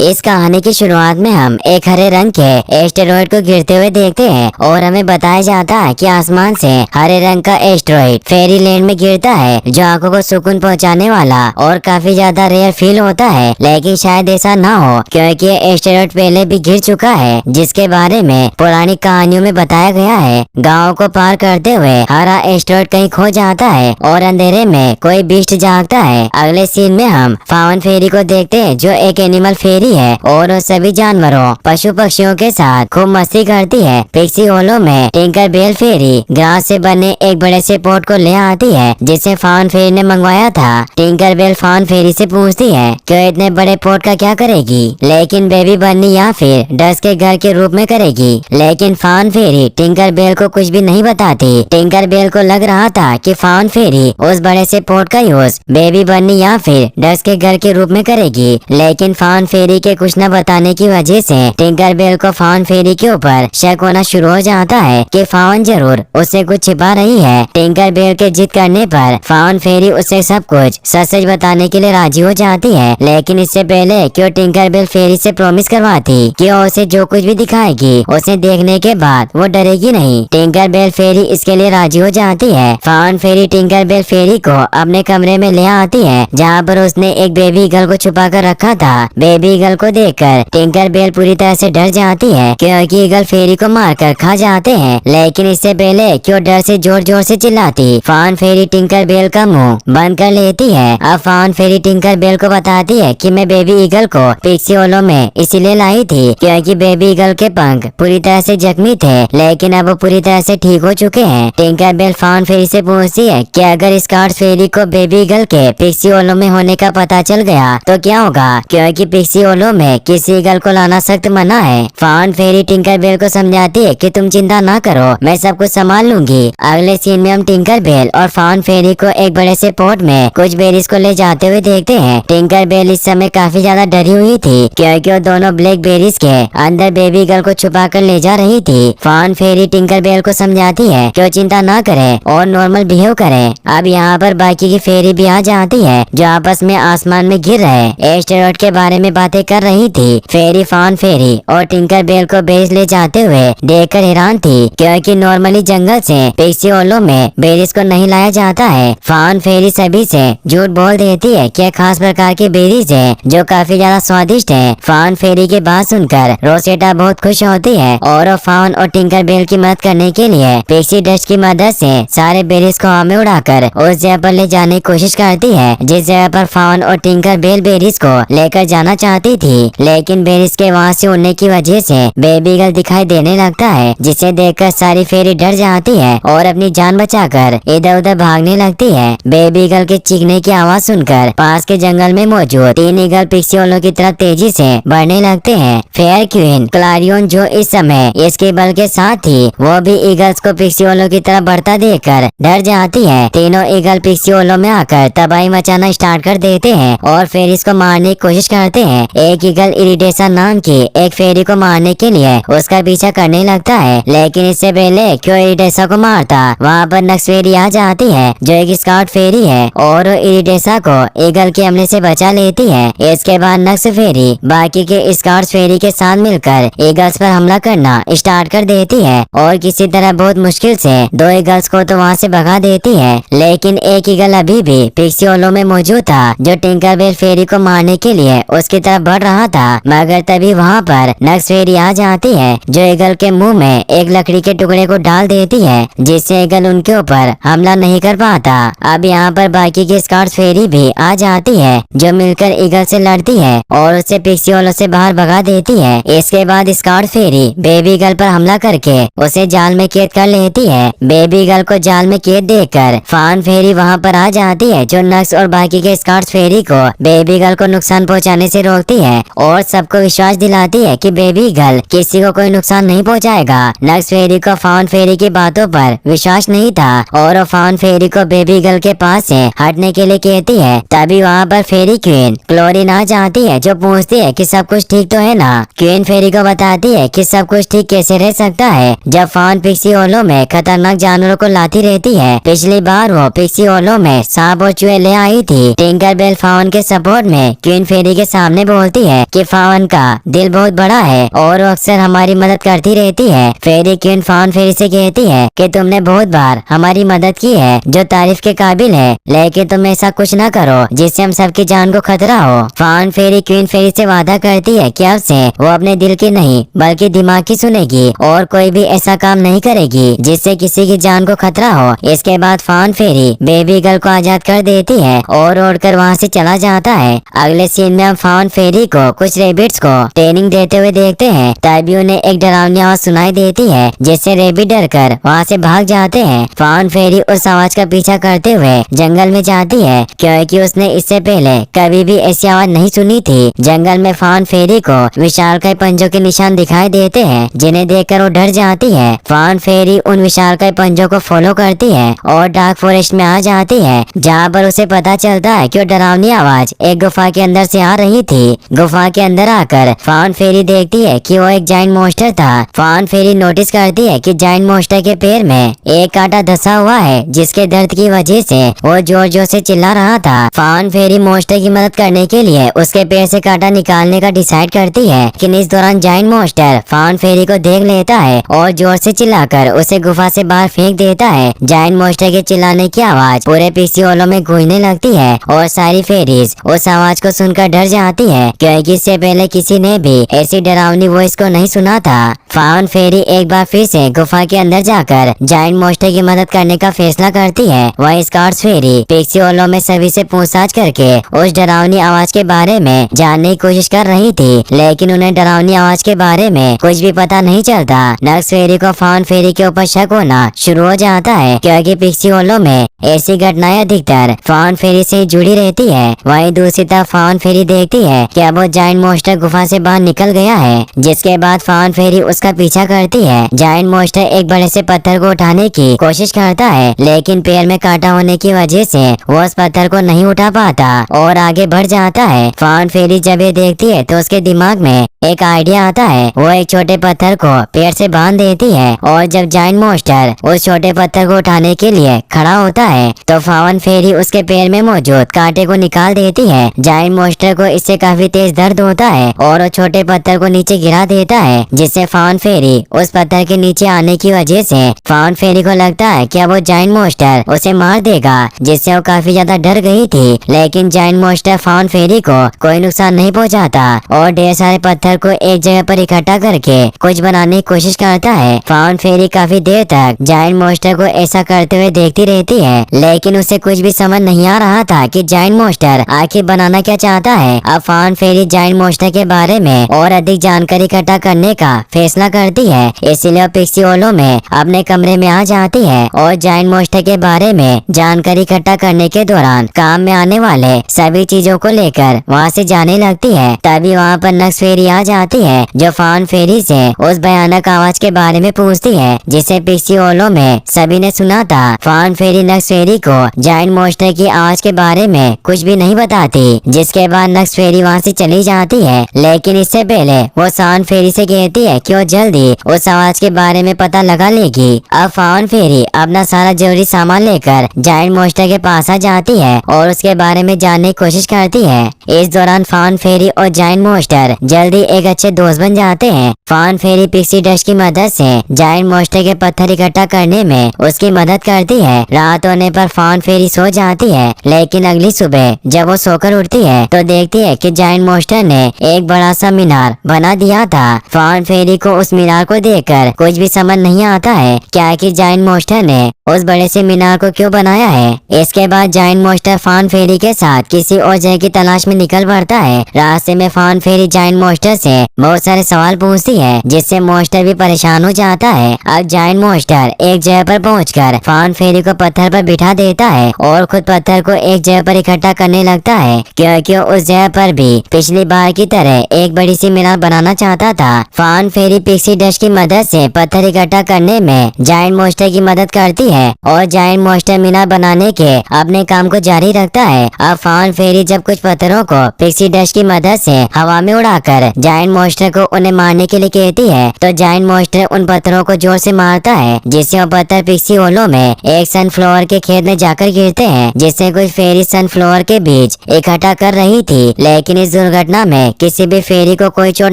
इस कहानी की शुरुआत में हम एक हरे रंग के एस्टेरॉइड को गिरते हुए देखते हैं और हमें बताया जाता है कि आसमान से हरे रंग का एस्टेरॉइड फेरी लैंड में गिरता है, जो आंखों को सुकून पहुंचाने वाला और काफी ज्यादा रेयर फील होता है। लेकिन शायद ऐसा ना हो, क्योंकि ये एस्टेरॉइड पहले भी गिर चुका है, जिसके बारे में पुरानी कहानियों में बताया गया है। गाँव को पार करते हुए हरा एस्टेरॉइड कहीं खो जाता है और अंधेरे में कोई बीस्ट जागता है। अगले सीन में हम फावन फेरी को देखते हैं, जो एक एनिमल फेरी है और वो सभी जानवरों, पशु पक्षियों के साथ खूब मस्ती करती है। पिक्सी होलो में टिंकर बेल फेरी ग्रास से बने एक बड़े से पोट को ले आती है, जिसे फावन फेरी ने मंगवाया था। टिंकर बेल फावन फेरी से पूछती है कि इतने बड़े पोट का क्या करेगी, लेकिन बेबी बन्नी या फिर डस के घर के रूप में करेगी। लेकिन फावन फेरी टिंकर बेल को कुछ भी नहीं बताती। टिंकर बेल को लग रहा था कि फावन फेरी उस बड़े से पोट का यूज बेबी बन्नी या फिर डस के घर के रूप में करेगी। लेकिन फावन फेरी के कुछ न बताने की वजह से टिंकर बेल को फावन फेरी के ऊपर शक होना शुरू हो जाता है कि फावन जरूर उससे कुछ छिपा रही है। टिंकर बेल के जिद करने पर फावन फेरी उसे सब कुछ सच सच बताने के लिए राजी हो जाती है। लेकिन इससे पहले कि वो टिंकर बेल फेरी से प्रॉमिस करवाती कि वो उसे जो कुछ भी दिखाएगी, उसे देखने के बाद वो डरेगी नहीं। टिंकर बेल फेरी इसके लिए राजी हो जाती है। फावन फेरी टिंकर बेल फेरी को अपने कमरे में ले आती है, जहाँ पर उसने एक बेबी ईगल को छुपा कर रखा था। बेबी ईगल को देखकर टिंकर बेल पूरी तरह से डर जाती है, क्योंकि ईगल फेरी को मारकर खा जाते हैं। लेकिन इससे पहले कि वो डर से जोर जोर से चिल्लाती, फावन फेरी टिंकर बेल का मुंह बंद कर लेती है। अब फावन फेरी टिंकर बेल को बताती है कि मैं बेबी ईगल को पिक्सी होलो में इसीलिए लाई थी क्योंकि बेबी ईगल के पंख पूरी तरह से जख्मी थे, लेकिन अब वो पूरी तरह से ठीक हो चुके हैं। टिंकर बेल फावन फेरी से पूछती है कि अगर स्कॉट फेरी को बेबी ईगल के पिक्सी होलो में होने का पता चल गया तो क्या होगा, क्योंकि पिक्सी होलो में किसी ईगल को लाना सख्त मना है। फावन फेरी टिंकर बेल को समझाती है कि तुम चिंता ना करो, मैं सब कुछ संभाल लूंगी। अगले सीन में हम टिंकर बेल और फावन फेरी को एक बड़े से पॉट में कुछ बेरीज को ले जाते हुए देखते हैं। टिंकर बेल इस समय काफी ज्यादा डरी हुई थी, क्योंकि वो दोनों ब्लैक बेरीज के अंदर बेबी ईगल को छुपा कर ले जा रही थी। फावन फेरी टिंकर बेल को समझाती है कि वो चिंता ना करे और नॉर्मल बिहेव करे। अब यहाँ पर बाकी की फेरी भी आ जाती है, जो आपस में आसमान में गिर रहे एस्टेरॉइड के बारे में बातें कर रही थी। फेरी फावन फेरी और टिंकर बेल को बेरीज ले जाते हुए देखकर हैरान थी, क्योंकि नॉर्मली जंगल से पिक्सी होलो में बेरीज को नहीं लाया जाता है। फावन फेरी सभी से झूठ बोल देती है कि खास प्रकार के बेरीज है जो काफी ज्यादा स्वादिष्ट है। फावन फेरी की बात सुनकर रोसेटा बहुत खुश होती है और वो फावन और टिंकर बेल की मदद करने के लिए पिक्सी डस्ट की मदद से सारे बेरीज को हवा में उड़ाकर उस जगह पर ले जाने की कोशिश करती है जिस जगह पर फावन और टिंकर बेल बेरीज को लेकर जाना चाहती थी। लेकिन बेरीज के वहाँ से उड़ने की वजह से बेबी ईगल दिखाई देने लगता है, जिसे देखकर सारी फेरी डर जाती है और अपनी जान बचाकर इधर उधर भागने लगती है। बेबी ईगल के चीखने की आवाज सुनकर पास के जंगल में मौजूद 3 ईगल पिक्सी होलो की तरफ तेजी से बढ़ने लगते हैं। फेयर क्वीन क्लारियन, जो इस समय इसके बल के साथ थी, वो भी ईगल्स को पिक्सी होलो की तरफ बढ़ता देखकर डर जाती है। तीनों ईगल पिक्सी होलो में आकर तबाही मचाना स्टार्ट कर देते हैं और फेरीज को मारने की कोशिश करते हैं। एक ईगल इरिडेसा नाम की एक फेरी को मारने के लिए उसका पीछा करने लगता है, लेकिन इससे पहले क्यों इरिडेसा को मारता, वहाँ पर नक्स फेरी आ जाती है, जो एक स्काउट फेरी है और इरिडेसा को ईगल के हमले से बचा लेती है। इसके बाद नक्स फेरी बाकी के स्काउट फेरी के साथ मिलकर ईगल्स पर हमला करना स्टार्ट कर देती है और किसी तरह बहुत मुश्किल से 2 ईगल्स को तो वहाँ से भगा देती है। लेकिन एक ईगल अभी भी पिक्सी होलो में मौजूद था, जो टिंकर बेल फेरी को मारने के लिए उसकी तरफ बढ़ रहा था, मगर तभी वहाँ पर नक्स फेरी आ जाती है, जो ईगल के मुंह में एक लकड़ी के टुकड़े को डाल देती है, जिससे ईगल उनके ऊपर हमला नहीं कर पाता। अब यहाँ पर बाकी की स्काउट फेरी भी आ जाती है, जो मिलकर ईगल से लड़ती है और उसे पिक्सी होलो से बाहर भगा देती है। इसके बाद स्काउट फेरी बेबी ईगल पर हमला करके उसे जाल में कैद कर लेती है। बेबी ईगल को जाल में कैद देखकर फावन फेरी वहाँ पर आ जाती है, जो नक्स और बाकी के स्काउट फेरी को बेबी ईगल को नुकसान पहुँचाने से रोकती है और सबको विश्वास दिलाती है कि बेबी ईगल किसी को कोई नुकसान नहीं पहुँचाएगा। नक्स फेरी को फावन फेरी की बातों पर विश्वास नहीं था और वो फावन फेरी को बेबी ईगल के पास से हटने के लिए कहती है। तभी वहाँ पर फेरी क्वीन क्लोरिन आ जाती है, जो पूछती है कि सब कुछ ठीक तो है ना। क्वीन फेरी को बताती है कि सब कुछ ठीक कैसे रह सकता है जब फावन पिक्सी होलो में खतरनाक जानवरों को लाती रहती है। पिछली बार वो पिक्सी होलो में सांप और चूहे ले आई थी। टिंकर बेल फावन के सपोर्ट में क्वीन फेरी के सामने बोलती बोलती है कि फावन का दिल बहुत बड़ा है और वो अक्सर हमारी मदद करती रहती है। फेरी क्वीन फावन फेरी से कहती है कि तुमने बहुत बार हमारी मदद की है जो तारीफ के काबिल है, लेकिन तुम ऐसा कुछ न करो जिससे हम सबकी जान को खतरा हो। फावन फेरी क्वीन फेरी से वादा करती है कि अब से वो अपने दिल की नहीं बल्कि दिमाग की सुनेगी और कोई भी ऐसा काम नहीं करेगी जिससे किसी की जान को खतरा हो। इसके बाद फावन फेरी बेबी गर्ल को आजाद कर देती है और उड़कर वहाँ से चला जाता है। अगले सीन में हम फावन फेरी को कुछ रेबिट्स को ट्रेनिंग देते हुए देखते हैं। तभी उन्हें एक डरावनी आवाज सुनाई देती है जिससे रेबिट डरकर वहाँ से भाग जाते हैं। फावन फेरी उस आवाज का पीछा करते हुए जंगल में जाती है क्योंकि उसने इससे पहले कभी भी ऐसी आवाज नहीं सुनी थी। जंगल में फावन फेरी को विशालकाय पंजों के निशान दिखाई देते हैं जिन्हें देखकर वो डर जाती है। फावन फेरी उन विशालकाय पंजों को फॉलो करती है और डार्क फॉरेस्ट में आ जाती है जहाँ पर उसे पता चलता है कि वो डरावनी आवाज एक गुफा के अंदर से आ रही थी। गुफा के अंदर आकर फावन फेरी देखती है कि वो एक जाइंट मॉन्स्टर था। फावन फेरी नोटिस करती है कि जाइंट मॉन्स्टर के पैर में एक कांटा धंसा हुआ है जिसके दर्द की वजह से वो जोर जोर से चिल्ला रहा था। फावन फेरी मॉन्स्टर की मदद करने के लिए उसके पैर से कांटा निकालने का डिसाइड करती है लेकिन इस दौरान जाइंट मॉन्स्टर फावन फेरी को देख लेता है और जोर से चिल्लाकर उसे गुफा से बाहर फेंक देता है। जाइंट मॉन्स्टर के चिल्लाने की आवाज पूरे पीसी ओलो में गूंजने लगती है और सारी फेरीज उस आवाज को सुनकर डर जाती है क्योंकि इससे पहले किसी ने भी ऐसी डरावनी वॉइस को नहीं सुना था। फावन फेरी एक बार फिर से गुफा के अंदर जाकर जाइंट मॉन्स्टर की मदद करने का फैसला करती है। वहीं स्कॉट्स फेरी पिक्सी ओलो में सभी से पूछताछ करके उस डरावनी आवाज के बारे में जानने की कोशिश कर रही थी, लेकिन उन्हें डरावनी आवाज के बारे में कुछ भी पता नहीं चलता। नक्स फेरी को फावन फेरी के ऊपर शक होना शुरू हो जाता है क्योंकि पिक्सी ओलो में ऐसी घटनाएं अधिकतर फावन फेरी से जुड़ी रहती है। वहीं दूसरी तरफ फावन फेरी देखती है कि अब वो जाइंट मॉन्स्टर गुफा से बाहर निकल गया है, जिसके बाद फावन फेरी उसका पीछा करती है। जाइंट मॉन्स्टर एक बड़े से पत्थर को उठाने की कोशिश करता है लेकिन पैर में कांटा होने की वजह से वो उस पत्थर को नहीं उठा पाता और आगे बढ़ जाता है। फावन फेरी जब ये देखती है तो उसके दिमाग में एक आइडिया आता है। वो एक छोटे पत्थर को पेड़ से बांध देती है और जब जाइंट मॉन्स्टर उस छोटे पत्थर को उठाने के लिए खड़ा होता है तो फावन फेरी उसके पैर में मौजूद कांटे को निकाल देती है। जाइंट मॉन्स्टर को इससे काफी तेज दर्द होता है और वो छोटे पत्थर को नीचे गिरा देता है, जिससे फावन फेरी उस पत्थर के नीचे आने की वजह से फावन फेरी को लगता है कि अब वो जाइंट मॉन्स्टर उसे मार देगा, जिससे वो काफी ज्यादा डर गई थी। लेकिन जाइंट मॉन्स्टर फावन फेरी को कोई नुकसान नहीं पहुंचाता और ढेर सारे पत्थर को एक जगह पर इकट्ठा करके कुछ बनाने की कोशिश करता है। फावन फेरी काफी देर तक जाइंट मॉन्स्टर को ऐसा करते हुए देखती रहती है, लेकिन उसे कुछ भी समझ नहीं आ रहा था कि जाइंट मॉन्स्टर आखिर बनाना क्या चाहता है। अब फावन फेरी जाइंट मॉन्स्टर के बारे में और अधिक जानकारी इकट्ठा करने का फैसला करती है, इसलिए पिक्सी ओलो में अपने कमरे में आ जाती है और जाइंट मॉन्स्टर के बारे में जानकारी इकट्ठा करने के दौरान काम में आने वाले सभी चीजों को लेकर वहाँ से जाने लगती है। तभी वहाँ पर नक्स फेरी आ जाती है जो फावन फेरी से उस भयानक आवाज के बारे में पूछती है जिसे पिक्सी ओलो में सभी ने सुना था। फावन फेरी नक्स फेरी को जाइंट मॉन्स्टर की आवाज के बारे में कुछ भी नहीं बताती, जिसके बाद नक्स फेरी वहाँ से चली जाती है। लेकिन इससे पहले वो फावन फेरी से कहती है कि वो जल्दी उस आवाज के बारे में पता लगा लेगी। अब फावन फेरी अपना सारा जरूरी सामान लेकर जाइंट मॉन्स्टर के पास आ जाती है और उसके बारे में जानने की कोशिश करती है। इस दौरान फावन फेरी और जाइंट मॉन्स्टर जल्दी एक अच्छे दोस्त बन जाते हैं। फावन फेरी पिक्सी डस्ट की मदद से जाइंट मॉन्स्टर के पत्थर इकट्ठा करने में उसकी मदद करती है। रात होने पर फावन फेरी सो जाती है, लेकिन अगली सुबह जब वो सोकर उठती है तो देखती है कि जाइंट मॉन्स्टर ने एक बड़ा सा मीनार बना दिया था। फावन फेरी को उस मीनार को देखकर कुछ भी समझ नहीं आता है क्या कि जाइंट मॉन्स्टर ने उस बड़े से मीनार को क्यों बनाया है। इसके बाद जाइंट मॉन्स्टर फावन फेरी के साथ किसी और जगह की तलाश में निकल पड़ता है। रास्ते में फावन फेरी जाइंट मॉन्स्टर से बहुत सारे सवाल पूछती है, जिससे मॉन्स्टर भी परेशान हो जाता है। अब जाइंट मॉन्स्टर एक जगह पर पहुंचकर फावन फेरी को पत्थर पर बिठा देता है और खुद पत्थर को एक जगह पर इकट्ठा करने लगता है, क्योंकि उस जगह पर भी पिछली बार की तरह एक बड़ी सी मीनार बनाना चाहता था। फावन फेरी पिक्सी डस्ट की मदद से पत्थर इकट्ठा करने में जाइंट मॉन्स्टर की मदद करती है और जाइंट मॉन्स्टर मीनार बनाने के अपने काम को जारी रखता है। अब फावन फेरी जब कुछ पत्थरों को पिक्सी डस्ट की मदद से हवा में उड़ाकर जाइंट मॉन्स्टर को उन्हें मारने के लिए कहती है तो जाइंट मॉन्स्टर उन पत्थरों को जोर से मारता है, जिससे वो पत्थर पिक्सी ओलो में एक सनफ्लावर के खेत में जाकर गिरते हैं, जिससे कुछ फेरी सनफ्लावर के बीज इकट्ठा कर रही थी। लेकिन इस दुर्घटना में किसी भी फेरी को कोई चोट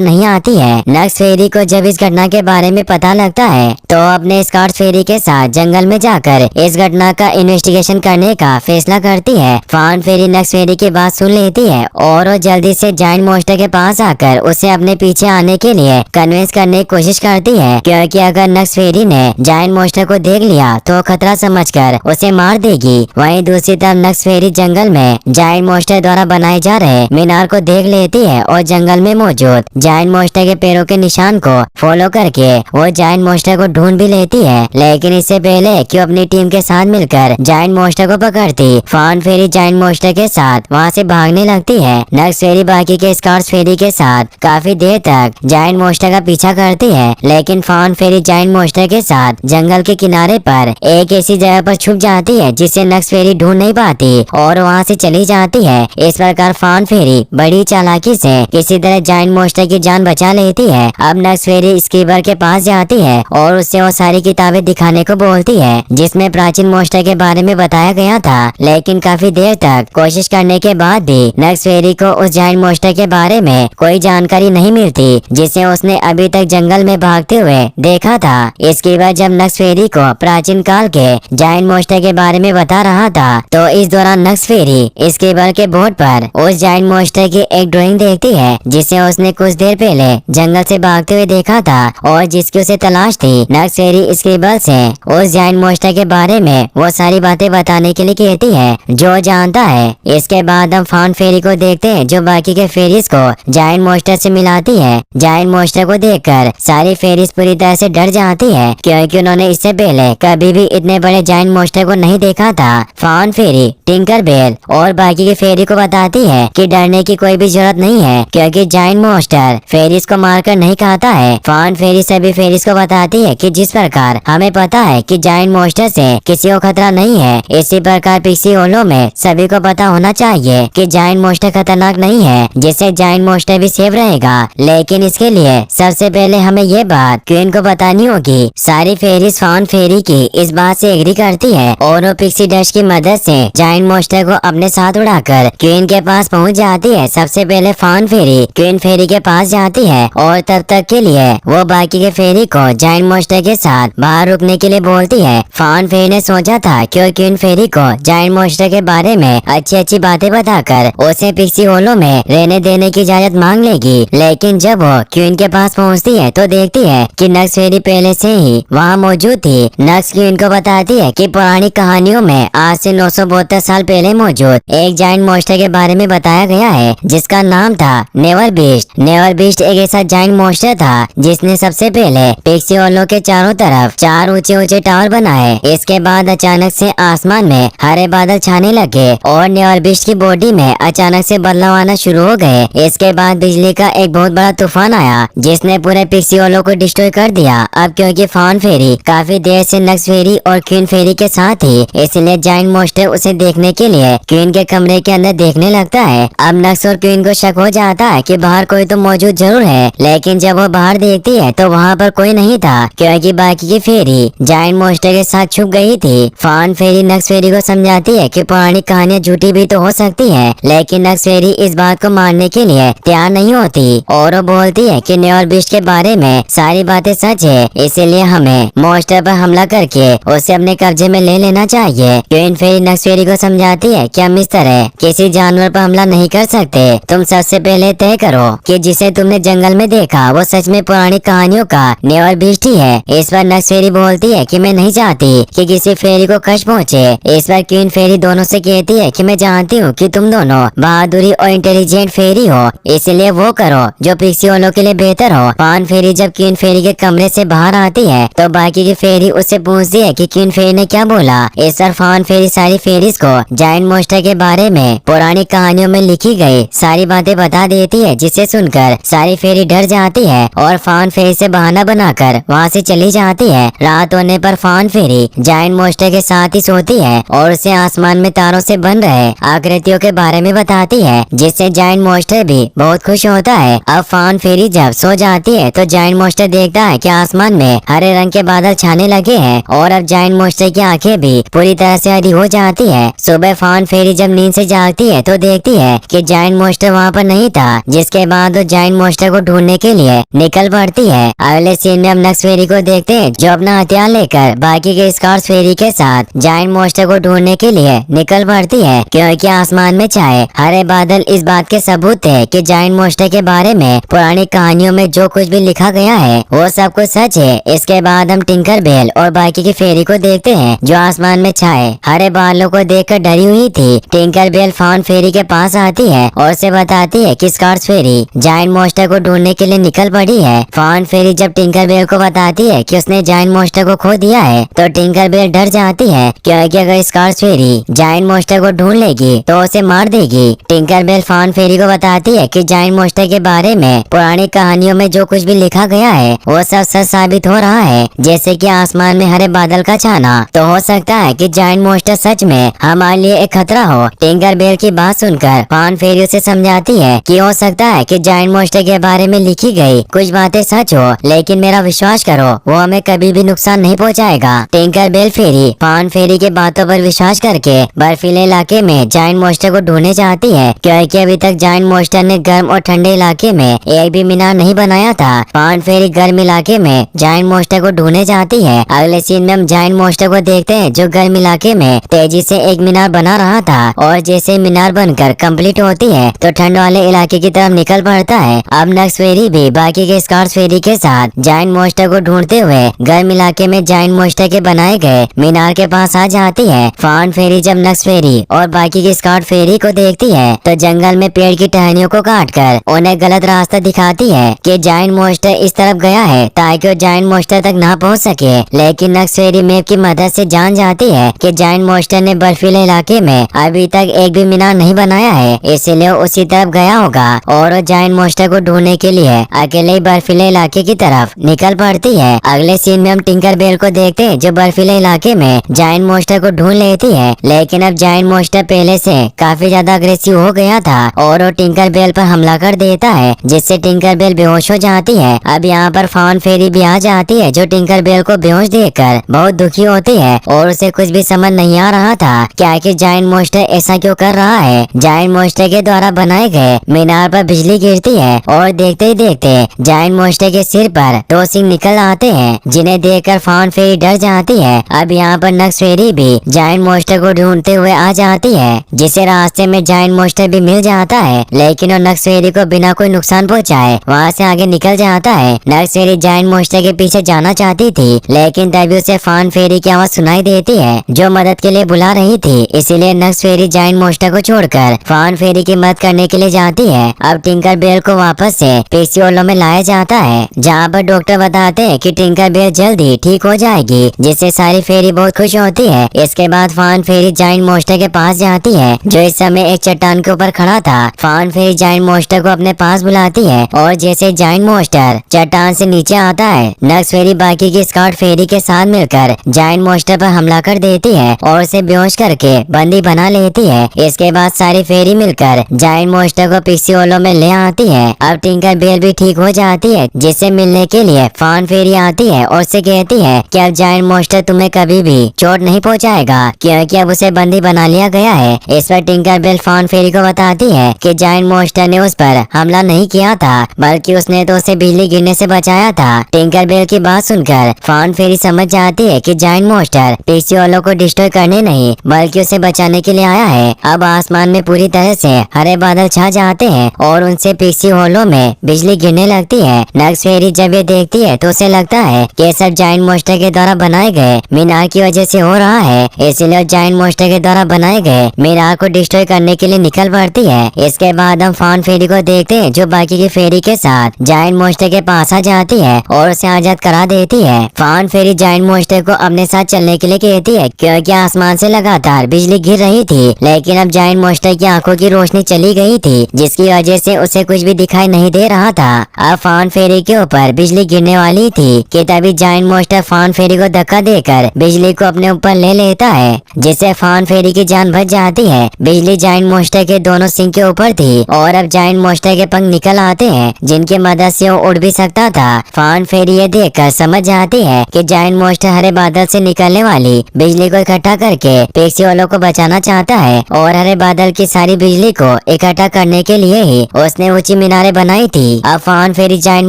नहीं आती है। नक्स फेरी को जब इस घटना के बारे में पता लगता है तो अपने स्कॉट फेरी के साथ जंगल में जाकर इस घटना का इन्वेस्टिगेशन करने का फैसला करती है। फान फेरी नक्स फेरी की बात सुन लेती है और वो जल्दी से जायंट मॉन्स्टर के पास आकर उसे अपने पीछे आने के लिए कन्विंस करने की कोशिश करती है, क्योंकि अगर नक्स फेरी ने जायंट मॉन्स्टर को देख लिया तो खतरा समझकर उसे मार देगी। वहीं दूसरी तरफ नक्स फेरी जंगल में जायंट मॉन्स्टर द्वारा बनाए जा रहे मीनार को देख लेती है और जंगल में मौजूद जायंट मॉन्स्टर के पैरों के निशान को फॉलो करके वो जायंट मॉन्स्टर को ढूंढ भी लेती है। लेकिन इससे पहले कि अपनी टीम के साथ मिलकर जायंट मॉन्स्टर को पकड़ती, फान फेरी जायंट मॉन्स्टर के साथ वहाँ से भागने लगती है। नक्स फेरी बाकी के स्कॉट्स फेरी के साथ काफी देर तक जायंट मॉन्स्टर का पीछा करती है, लेकिन फान फेरी जायंट मॉन्स्टर के साथ जंगल के किनारे पर एक ऐसी जगह पर छुप जाती है जिसे नक्स फेरी ढूंढ नहीं पाती और वहाँ से चली जाती है। इस प्रकार फान फेरी बड़ी चालाकी से किसी तरह जायंट मॉन्स्टर की जान बचा लेती है। अब नक्स फेरी स्क्रीबर के पास जाती है और उससे वो सारी किताबें दिखाने को बोलती है जिसमें प्राचीन मॉन्स्टर के बारे में बताया गया था, लेकिन काफी देर तक कोशिश करने के बाद भी नक्स फेरी को उस जायंट मॉन्स्टर के बारे में कोई जानकारी नहीं मिलती जिसे उसने अभी तक जंगल में भागते हुए देखा था। इसके बाद जब नक्स फेरी को प्राचीन काल के जायंट मॉन्स्टर के बारे में बता रहा था तो इस दौरान नक्स फेरी स्क्रीबर के बोर्ड पर उस जायंट मॉन्स्टर की एक ड्राइंग देखती है जिसे उसने कुछ देर पहले जंगल से भागते हुए देखा था और जिसकी उसे तलाश थी। नक्स फेरी स्क्रीबर से उस जायंट मॉन्स्टर के बारे में वो सारी बातें बताने के लिए कहती है जो जानता है। इसके बाद हम फान फेरी को देखते हैं जो बाकी के फेरीज को जायंट मॉन्स्टर से मिलाती है। जायंट मॉन्स्टर को देखकर सारी फेरीज पूरी तरह से डर जाती है, क्योंकि उन्होंने इससे पहले कभी भी इतने बड़े जायंट मॉन्स्टर को नहीं देखा था। फान फेरी टिंकरबेल और बाकी के फेरी को बताती है कि डरने की कोई भी जरूरत नहीं है, क्योंकि जायंट मॉन्स्टर फेरीज को मारकर नहीं खाता है। फान फेरी सभी फेरीज को बताती है कि जिस प्रकार हमें पता है कि जायंट मॉन्स्टर से किसी को खतरा नहीं है, इसी प्रकार पिक्सी होलो में सभी को पता होना चाहिए कि जायंट मॉन्स्टर खतरनाक नहीं है, जिससे जायंट मॉन्स्टर भी सेफ रहेगा। लेकिन इसके लिए सबसे पहले हमें ये बात क्वीन को बतानी होगी। सारी फेरीज फान फेरी की इस बात से एग्री करती है और वो पिक्सी डस्ट की मदद से जायंट मॉन्स्टर को अपने साथ उड़ाकर क्वीन के पास पहुंच जाती है। सबसे पहले फान फेरी क्वीन फेरी के पास जाती है और तब तक के लिए वो बाकी के फेरी को जायंट मॉन्स्टर के साथ बाहर रुकने के लिए बोलती है। फान फेरी ने सोचा था कि क्वीन फेरी को जायंट मॉन्स्टर के बारे में अच्छी अच्छी बातें बताकर उसे पिक्सी होलो में रहने देने की इजाजत मांग लेगी, लेकिन जब वो क्वीन के पास पहुंचती है तो देखती है कि नक्स फेरी पहले से ही वहाँ मौजूद थी। नक्स क्वीन को बताती है कि पुरानी कहानियों में आज से 972 साल पहले मौजूद एक जायंट मॉन्स्टर के बारे में बताया गया है जिसका नाम था नेवर बीस्ट। नेवर बीस्ट एक ऐसा जायंट मॉन्स्टर था जिसने सबसे पहले पिक्सी होलो के चारों तरफ 4 ऊंचे ऊंचे टावर बनाए। इसके बाद अचानक से आसमान में हरे बादल छाने लगे और नेवर बीस्ट की बॉडी में अचानक से बदलाव आना शुरू हो गए। इसके बाद बिजली का एक बहुत बड़ा तूफान आया जिसने पूरे पिक्सी होलो को डिस्ट्रॉय कर दिया। अब क्योंकि फान फेरी काफी देर से नक्स फेरी और क्वीन फेरी के साथ ही, इसलिए जायंट मॉन्स्टर उसे देखने के लिए क्वीन के कमरे के अंदर देखने लगता है। अब नक्स और क्वीन को शक हो जाता है कि बाहर कोई तो मौजूद जरूर है, लेकिन जब वो बाहर देखती है तो वहाँ पर कोई नहीं था, क्योंकि बाकी की फेरी जायंट मॉन्स्टर के साथ छुप गई थी। फान फेरी नक्स फेरी को समझाती है कि पुरानी कहानियां झूठी भी तो हो सकती है, लेकिन नक्स फेरी इस बात को मानने के लिए तैयार नहीं होती और वो बोलती है कि नेवर बीस्ट के बारे में सारी बातें सच है, इसीलिए हमें मॉन्स्टर पर हमला करके उसे अपने कब्जे में ले लेना चाहिए। क्वीन फेरी नक्स फेरी को समझाती है कि हम इस तरह किसी जानवर पर हमला नहीं कर सकते। तुम सबसे पहले तय करो कि जिसे तुमने जंगल में देखा वो सच में पुरानी कहानियों का नेवर बीस्ट ही है। इस पर नक्स फेरी बोलती है कि मैं नहीं चाहती कि किसी फेरी को कष्ट पहुँचे। इस पर क्वीन फेरी दोनों से कहती है कि मैं जानती हूँ कि तुम दोनों बहादुरी और इंटेलिजेंट फेरी हो, इसलिए वो करो जो पिक्सी होलो के लिए बेहतर हो। फान फेरी जब क्वीन फेरी के कमरे से बाहर आती है तो बाकी की फेरी उससे पूछती है कि क्वीन फेरी ने क्या बोला। इस पर फान फेरी सारी फेरीज को जायंट मॉन्स्टर के बारे में पुरानी कहानियों में लिखी गई सारी बातें बता देती है, जिसे सुनकर सारी फेरी डर जाती है और फान फेरी से बहाना बनाकर वहाँ से चली जाती है। रात होने पर फान फेरी जायंट मॉन्स्टर के साथ ही सोती है और उसे आसमान में तारों से बन रहे आकृतियों के बारे में बताती है, जिससे जायंट मॉन्स्टर भी बहुत खुश होता है। अब फान फेरी जब सो जाती है तो जायंट मॉन्स्टर देखता है कि आसमान में हरे रंग के बादल छाने लगे हैं और अब जायंट मॉन्स्टर की आंखें भी पूरी तरह से हरी हो जाती है। सुबह फान फेरी जब नींद से जागती है तो देखती है कि जायंट मॉन्स्टर मोस्टर वहाँ पर नहीं था, जिसके बाद वो जायंट मोस्टर को ढूंढने के लिए निकल पड़ती है। अगले सीन में हम नक्स फेरी को देखते हैं जो अपना हथियार लेकर बाकी के स्कॉट्स फेरी के साथ जायंट मोस्टर को ढूंढने के लिए निकल पड़ती है, क्योंकि आसमान में छाए हरे बादल इस बात के सबूत थे कि जायंट मोस्टर के बारे में पुरानी कहानियों में जो कुछ भी लिखा गया है वो सब कुछ सच है। इसके बाद हम टिंकर बेल और बाकी की फेरी को देखते हैं जो आसमान में छाए हरे बादलों को देखकर डरी हुई थी। टिंकर बेल फाउन फेरी के पास आती है और उसे बताती है कि स्कॉट्स फेरी जायंट मोस्टर को ढूंढने के लिए निकल पड़ी है। फाउन फेरी जब टिंकर बेल को बताती है कि उसने जायंट मोस्टर को खो दिया है तो टिंकर बेल डर जाती है, क्योंकि अगर स्कॉट्स फेरी जायंट मोस्टर को ढूंढ लेगी तो उसे मार देगी। टिंकर बेल फाउन फेरी को बताती है कि जायंट मोस्टर के बारे में पुरानी कहानियों में जो कुछ भी लिखा गया है वो सब सच साबित हो रहा है, जैसे कि आसमान में हरे बादल का छाना। तो हो सकता है कि जायंट मोस्टर सच में हमारे लिए एक खतरा हो। टिंकर बेल की बात सुनकर फाउन फेरी उसे समझाती है कि हो सकता है कि जायंट मोस्टर के बारे में लिखी गई कुछ बातें सच हो, लेकिन मेरा विश्वास करो वो हमें कभी भी नुकसान नहीं पहुंचाएगा। टिंकर बेल फेरी फाउन फेरी के बातों पर विश्वास करके बर्फीले इलाके में जायंट मोस्टर को ढूंढने जाती है, क्योंकि अभी तक जायंट मोस्टर ने गर्म और ठंडे इलाके में एक भी मीनार नहीं बनाया था। फाउन फेरी गर्म इलाके में जायंट मोस्टर को ढूंढने जाती है। अगले सीन में हम जायंट मोस्टर को देखते हैं जो गर्म इलाके में तेजी से एक मीनार बना रहा था, और जैसे मीनार बनकर कंप्लीट होती है तो ठंड वाले इलाके की तरफ निकल पड़ता है। अब नक्स फेरी भी बाकी के स्कॉट्स फेरी के साथ जायंट मोस्टर को ढूंढते हुए गर्म इलाके में जायंट मोस्टर के बनाए गए मीनार के पास आ जाती है। फाउन फेरी जब नक्स फेरी और बाकी की स्कॉट फेरी को देखती है तो जंगल में पेड़ की टहनियों को काटकर उन्हें गलत रास्ता दिखाती है कि जायंट मोस्टर इस तरफ गया है ताकि वो जायंट मोस्टर तक ना पहुंच सके। लेकिन नक्स फेरी मैप की मदद से जान जाती है कि जायंट मोस्टर ने बर्फीले इलाके में अभी तक एक भी मीनार नहीं बनाया है, इसलिए उसी तरफ गया होगा और वो जायंट मोस्टर को ढूंढने के लिए अकेले ही बर्फीले इलाके की तरफ निकल पड़ती है। अगले सीन में हम टिंकर बेल को देखते हैं जो बर्फीले इलाके में जायंट मोस्टर को ढूंढ लेती है, लेकिन अब जायंट मोस्टर पहले से काफी ज्यादा अग्रेसिव हो गया था और वो टिंकर बेल पर हमला कर देता है, जिससे टिंकर बेल बेहोश हो जाती है। अब यहाँ पर फाउन फेरी भी आ जाती है जो टिंकर बेल को बेहोश देखकर बहुत दुखी होती है और उसे कुछ भी समझ नहीं आ रहा था क्या कि जायंट मोस्टर ऐसा क्यों कर रहा है। जायंट मोस्टर के द्वारा बनाए गए मीनार पर बिजली गिरती है और देखते ही देखते जायंट मोस्टर के सिर पर दो सिंह निकल आते हैं, जिन्हें देखकर फाउन फेरी डर जाती है। अब यहाँ पर नक्स फेरी भी जायंट मोस्टर को ढूंढते हुए आ जाती है, जिसे रास्ते में जायंट मोस्टर भी मिल जाता है, लेकिन वो नक्स फेरी को बिना कोई नुकसान पहुँचाए वहाँ से आगे निकल जाता है। नक्स फेरी जायंट मोस्टर के पीछे जाना चाहती थी, लेकिन तभी उसे फाउन फेरी की आवाज सुनाई देती है जो मदद के लिए बुला रही थी, इसीलिए नक्स फेरी जायंट मोस्टर को छोड़कर फाउन फेरी की मदद करने के लिए जाती है। अब टिंकर बेल को वापस से पीसीओलो में लाया जाता है, जहाँ पर डॉक्टर बताते हैं कि टिंकर बेल जल्दी ठीक हो जाएगी, जिससे सारी फेरी बहुत खुश होती है। इसके बाद फाउन फेरी जायंट मोस्टर के पास जाती है जो इस समय एक चट्टान के ऊपर खड़ा था। फाउन फेरी जायंट मोस्टर को अपने पास बुलाती है और जैसे जायंट मोस्टर चट्टान से नीचे आता है, नक्स फेरी बाकी की स्कॉट फेरी के साथ मिलकर जायंट मोस्टर पर हमला कर देती है और उसे बेहोश करके बंदी बना लेती है। इसके बाद सारी फेरी मिलकर जायंट मोस्टर को पीसीओलो में ले आती है। अब टिंकर बेल भी ठीक हो जाती है, जिससे मिलने के लिए फाउन फेरी आती है और उसे कहती है कि अब जायंट मोस्टर तुम्हें कभी भी चोट नहीं पहुंचाएगा, क्योंकि अब उसे बंदी बना लिया गया है। इस पर टिंकर बेल फाउन फेरी को बताती है कि जायंट मोस्टर ने उस पर हमला नहीं किया था, बल्कि उसने तो उसे बिजली गिरने से बचाया था। टिंकर बेल की बात सुनकर फाउन फेरी समझ जाती है कि जायंट मोस्टर पीसीओलो को डिस्ट्रॉय करने नहीं बल्कि उसे बचाने के लिए आया है। अब आसमान में पूरी तरह से हरे बादल छा जाते हैं और उनसे पीसीओलो में बिजली गिरने लगती है। नक्स फेरी जब ये देखती है तो उसे लगता है कि सब जायंट मोस्टर के द्वारा बनाए गए मीनार की वजह से हो रहा है, इसलिए जायंट मोस्टर के द्वारा बनाए गए मीनार को डिस्ट्रॉय करने के लिए निकल पड़ती है। इसके बाद हम फाउन फेरी को देखते हैं जो बाकी की फेरी के साथ जायंट मोस्टर के पास आ जाती है और उसे आजाद करा देती है। फाउन फेरी जायंट मोस्टर को अपने साथ चलने के लिए कहती है, क्योंकि आसमान से लगातार बिजली गिर रही थी, लेकिन अब जायंट मोस्टर की आंखों की रोशनी चली गई थी, जिसकी वजह से उसे कुछ भी दिखाई नहीं दे रहा था। अब फाउन फेरी के ऊपर बिजली गिरने वाली थी कि तभी जायंट मोस्टर फाउन फेरी को धक्का देकर बिजली को अपने ऊपर ले लेता है, जिससे फाउन फेरी की जान बच जाती है। बिजली जायंट मोस्टर के दोनों सिंह के ऊपर थी और अब जायंट मोस्टर के पंख निकल आते हैं, जिनकी मदद से वो उड़ भी सकता था। फाउन फेरी ये देखकर समझ जाती है कि जायंट मोस्टर हरे बादल से निकलने वाली बिजली को इकट्ठा करके पीसीओलो को बचाना चाहता है और हरे बादल की सारी बिजली को इकट्ठा करने के लिए ही उसने ऊंची मीनारें बनाई थी। अब फान फेरी जायंट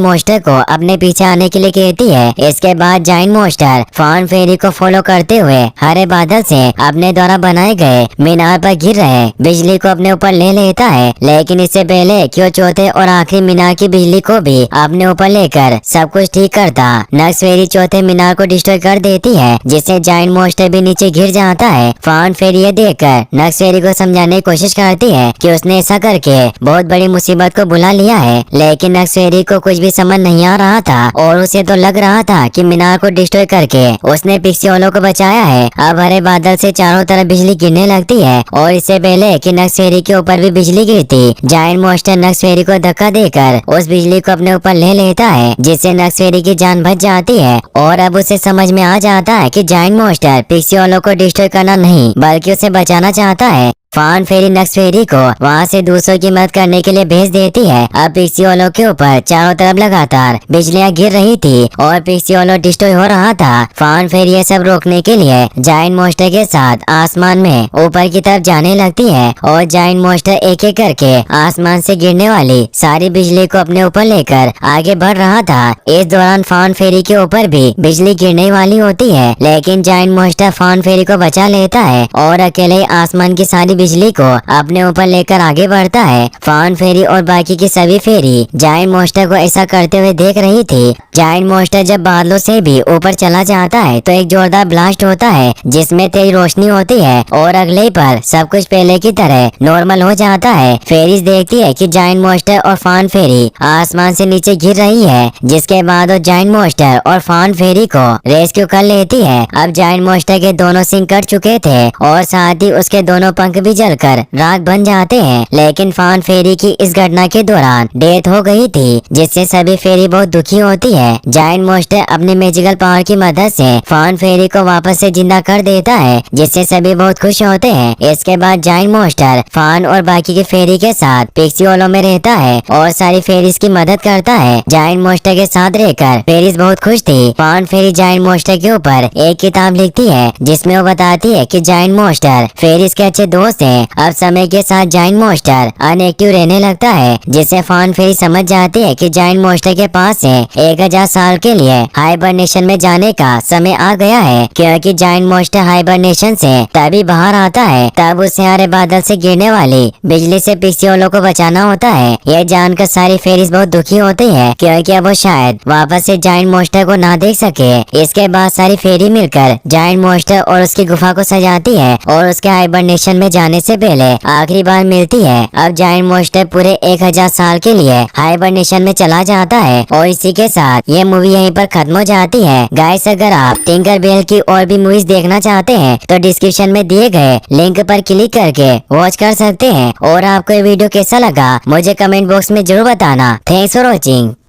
मॉन्स्टर को अपने पीछे आने के लिए कहती है। इसके बाद जायंट मॉन्स्टर फान फेरी को फॉलो करते हुए हरे बादल से अपने द्वारा बनाए गए मीनार पर गिर रहे बिजली को अपने ऊपर ले लेता है। लेकिन इससे पहले कि वो चौथे और आखिरी मीनार की बिजली को भी अपने ऊपर लेकर सब कुछ ठीक करता, नक्स फेरी चौथे मीनार को डिस्ट्रॉय कर देती है, जिससे जायंट मॉन्स्टर भी नीचे गिर जाता है। फान फेरी ये देखकर नक्स फेरी को समझाने की कोशिश करती है कि उसने ऐसा करके बहुत बड़ी मुसीबत को बुला लिया है। लेकिन नक्स फेरी को कुछ भी समझ नहीं आ रहा था और उसे तो लग रहा था कि मीनार को डिस्ट्रॉय करके उसने पिक्सियोलो को बचाया है। अब हरे बादल से चारों तरफ बिजली गिरने लगती है और इससे पहले कि नक्स फेरी के ऊपर भी बिजली गिरती, जायंट मॉन्स्टर नक्स फेरी को धक्का देकर उस बिजली को अपने ऊपर ले लेता है, जिससे नक्स फेरी की जान बच जाती है। और अब उसे समझ में आ जाता है कि जायंट मॉन्स्टर पिक्सियोलो को डिस्ट्रॉय करना नहीं बल्कि उसे बचाना चाहता है। फान फेरी नक्स फेरी को वहाँ से दूसरों की मदद करने के लिए भेज देती है। अब पिक्सियोलो के ऊपर चारों तरफ लगातार बिजलियाँ गिर रही थी और पिक्सियोलो डिस्ट्रॉय हो रहा था। फान फेरी ये सब रोकने के लिए जायंट मॉन्स्टर के साथ आसमान में ऊपर की तरफ जाने लगती है और जायंट मॉन्स्टर एक एक करके आसमान से गिरने वाली सारी बिजली को अपने ऊपर लेकर आगे बढ़ रहा था। इस दौरान फान फेरी के ऊपर भी बिजली गिरने वाली होती है, लेकिन जायंट मॉन्स्टर फान फेरी को बचा लेता है और अकेले आसमान की सारी बिजली को अपने ऊपर लेकर आगे बढ़ता है। फान फेरी और बाकी की सभी फेरी जायंट मॉन्स्टर को ऐसा करते हुए देख रही थी। जायंट मॉन्स्टर जब बादलों से भी ऊपर चला जाता है तो एक जोरदार ब्लास्ट होता है, जिसमें तेज रोशनी होती है और अगले पर सब कुछ पहले की तरह नॉर्मल हो जाता है। फेरीज देखती है कि जायंट मॉन्स्टर और फान फेरी आसमान से नीचे गिर रही है, जिसके बाद वो जायंट मॉन्स्टर और फान फेरी को रेस्क्यू कर लेती है। अब जायंट मॉन्स्टर के दोनों सिंग कट चुके थे और साथ ही उसके दोनों पंख भी जलकर राख बन जाते हैं। लेकिन फान फेरी की इस घटना के दौरान डेथ हो गई थी, जिससे सभी फेरी बहुत दुखी होती है। जायंट मॉन्स्टर अपने मैजिकल पावर की मदद से फान फेरी को वापस से जिंदा कर देता है, जिससे सभी बहुत खुश होते हैं। इसके बाद जायंट मॉन्स्टर फान और बाकी के फेरी के साथ पिक्सियोलो में रहता है और सारी फेरीज की मदद करता है। जायंट मॉन्स्टर के साथ रहकर फेरीज बहुत खुश थी। फान फेरी जायंट मॉन्स्टर के ऊपर एक किताब लिखती है, जिसमें वो बताती है कि जायंट मॉन्स्टर फेरीज के अच्छे दोस्त हैं। अब समय के साथ जायंट मॉन्स्टर अनएक्टिव रहने लगता है, जिससे फान फेरी समझ जाती है कि जायंट मॉन्स्टर के पास से 1000 साल के लिए हाइबरनेशन में जाने का समय आ गया है, क्योंकि जायंट मॉन्स्टर हाइबरनेशन से तभी बाहर आता है तब उसे हरे बादल से गिरने वाली बिजली से पिक्सियोलो को बचाना होता है। यह जानकर सारी फेरीज बहुत दुखी होती है, क्योंकि अब वो शायद वापस से जायंट मॉन्स्टर को ना देख सके। इसके बाद सारी फेरी मिलकर जायंट मॉन्स्टर और उसकी गुफा को सजाती है और उसके हाइबरनेशन में जाने से पहले आखिरी बार मिलती है। अब जायंट मॉन्स्टर पूरे 1000 साल के लिए हाइबरनेशन में चला जाता है और इसी के साथ ये मूवी यहीं पर खत्म हो जाती है। गाइस, अगर आप टिंकरबेल की और भी मूवीज देखना चाहते हैं तो डिस्क्रिप्शन में दिए गए लिंक पर क्लिक करके वॉच कर सकते हैं। और आपको ये वीडियो कैसा लगा मुझे कमेंट बॉक्स में जरूर बताना। Thanks for watching.